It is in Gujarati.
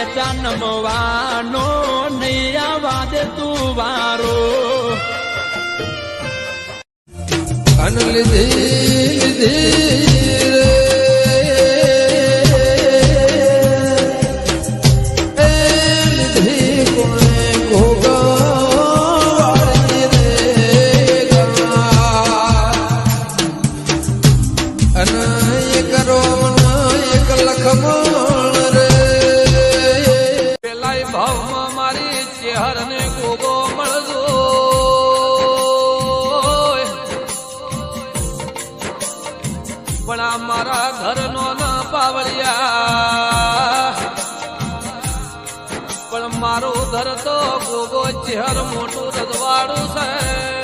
જન્મવાનો નહીં આવા દે તું વારો અન લીધી પણ આ મારા ઘરનો ના પાવળિયા પણ મારું ઘર તો ગોગો ચહેર મોટું રજવાડું છે